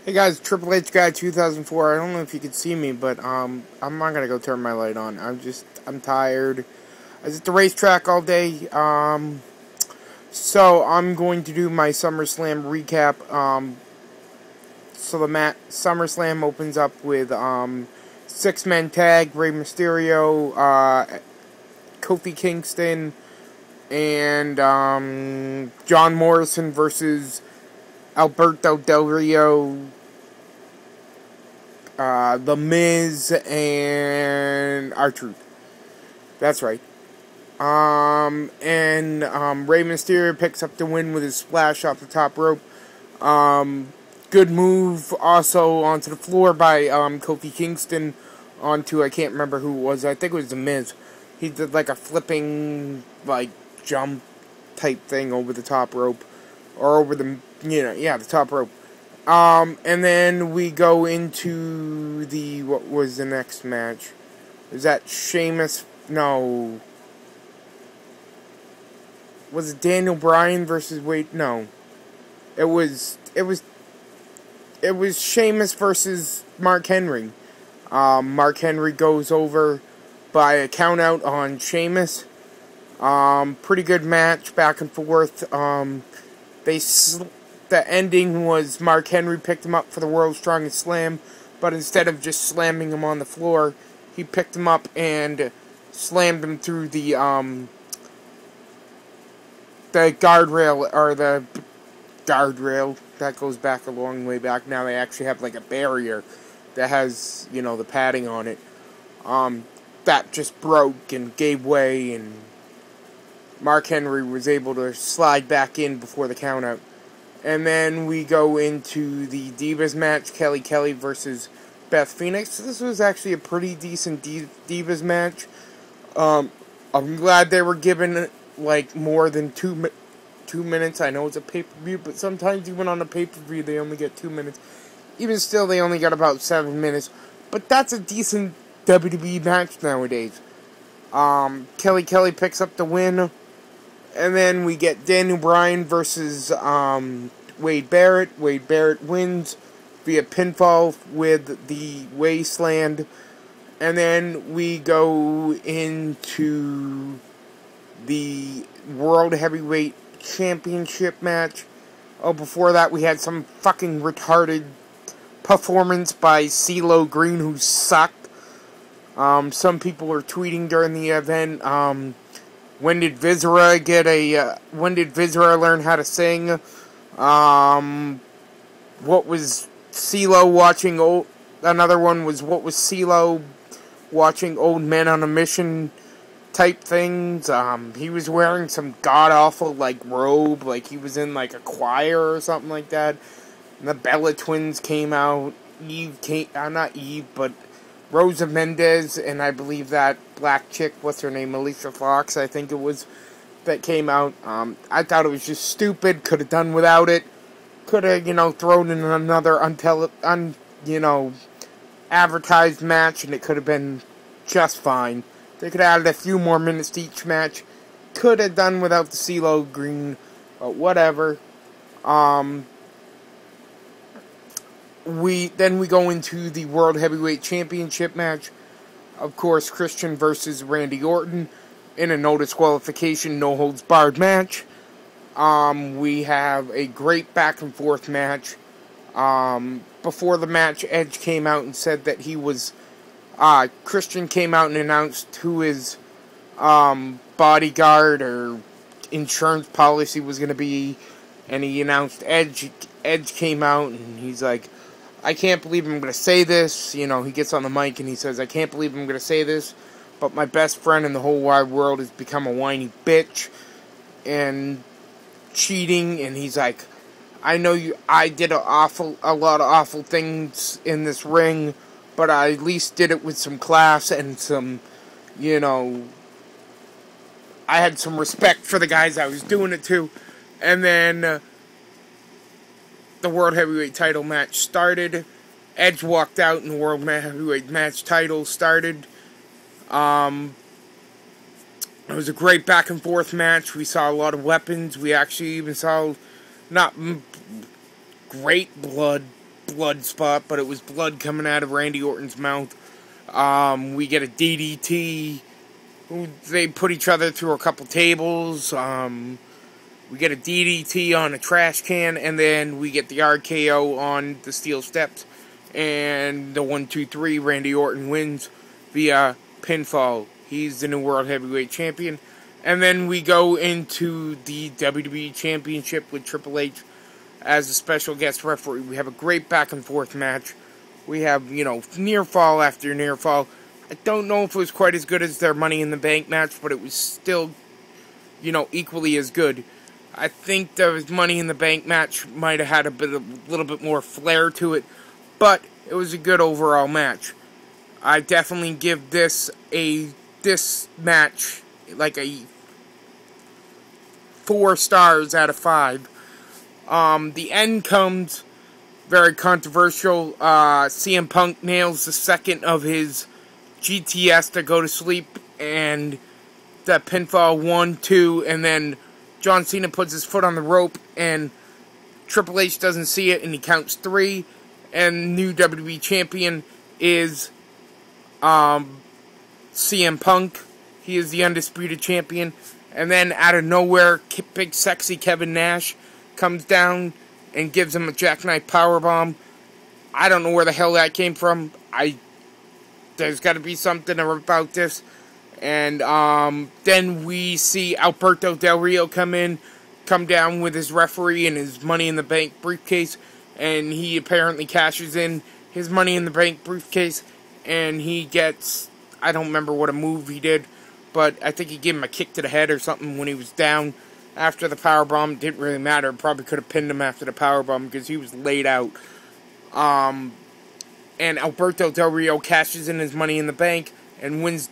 Hey guys, Triple H Guy 2004. I don't know if you can see me, but I'm not gonna go turn my light on. I'm tired. I was at the racetrack all day. So I'm going to do my SummerSlam recap. So the SummerSlam opens up with six-man tag: Rey Mysterio, Kofi Kingston, and John Morrison versus Alberto Del Rio, The Miz, and R-Truth. That's right. Rey Mysterio picks up the win with his splash off the top rope. Good move also onto the floor by Kofi Kingston onto, I can't remember who it was. I think it was The Miz. He did like a flipping, like, jump type thing over the top rope. Or over the, the top rope. And then we go into what was the next match? Was that Sheamus? No. Was it Daniel Bryan versus Wade? No. It was Sheamus versus Mark Henry. Mark Henry goes over by a count out on Sheamus. Pretty good match, back and forth. The ending was Mark Henry picked him up for the World's Strongest Slam, but instead of just slamming him on the floor, he picked him up and slammed him through the guardrail, or the guardrail. That goes back a long way back. Now they actually have like a barrier that has, the padding on it. That just broke and gave way, and Mark Henry was able to slide back in before the countout. And then we go into the Divas match, Kelly versus Beth Phoenix. This was actually a pretty decent Divas match. I'm glad they were given like more than 2 minutes. I know it's a pay-per-view, but sometimes even on a pay-per-view they only get 2 minutes. Even still, they only got about 7 minutes. But that's a decent WWE match nowadays. Kelly picks up the win. And then we get Daniel Bryan versus Wade Barrett. Wade Barrett wins via pinfall with the Wasteland. And then we go into the World Heavyweight Championship match. Oh, before that we had some fucking retarded performance by CeeLo Green, who sucked. Some people were tweeting during the event, when did Viscera learn how to sing? What was CeeLo watching another one was, what was CeeLo watching Old Men on a Mission type things? He was wearing some god-awful, like, robe, like he was in, like, a choir or something like that. And the Bella Twins came out. Not Eve, but Rosa Mendez, and I believe that black chick, what's her name, Alicia Fox, I think it was, that came out. I thought it was just stupid. Could have done without it. Could have, thrown in another advertised match, and it could have been just fine. They could have added a few more minutes to each match. Could have done without the CeeLo Green, but whatever. We go into the World Heavyweight Championship match. Of course, Christian versus Randy Orton in a no disqualification, no holds barred match. We have a great back and forth match. Before the match, Edge came out and said that he was Christian came out and announced who his bodyguard or insurance policy was going to be, and he announced Edge. Edge came out and he's like, I can't believe I'm going to say this. He gets on the mic and he says, I can't believe I'm going to say this, but my best friend in the whole wide world has become a whiny bitch and cheating. And he's like, I know I did a lot of awful things in this ring, but I at least did it with some class and some, I had some respect for the guys I was doing it to. And then the World Heavyweight title match started. Edge walked out and the World Heavyweight match title started. It was a great back and forth match. We saw a lot of weapons. We actually even saw not great blood, blood spot, but it was blood coming out of Randy Orton's mouth. We get a DDT. They put each other through a couple tables. We get a DDT on a trash can, and then we get the RKO on the steel steps. And the 1-2-3, Randy Orton wins via pinfall. He's the new World Heavyweight Champion. And then we go into the WWE Championship with Triple H as a special guest referee. We have a great back-and-forth match. We have, near fall after near fall. I don't know if it was quite as good as their Money in the Bank match, but it was still, equally as good. I think the Money in the Bank match might have had a little bit more flair to it, but it was a good overall match. I definitely give this match like a 4 stars out of 5. The end comes very controversial. CM Punk nails the second of his GTS to go to sleep, and the pinfall 1-2, and then John Cena puts his foot on the rope, and Triple H doesn't see it, and he counts 3, and new WWE Champion is CM Punk. He is the undisputed champion, and then out of nowhere, big sexy Kevin Nash comes down and gives him a jackknife powerbomb. I don't know where the hell that came from. There's got to be something about this. And then we see Alberto Del Rio come down with his referee and his Money in the Bank briefcase, and he apparently cashes in his Money in the Bank briefcase, and he gets, I don't remember what a move he did, but I think he gave him a kick to the head or something when he was down after the powerbomb. It didn't really matter. Probably could have pinned him after the powerbomb because he was laid out. And Alberto Del Rio cashes in his Money in the Bank and wins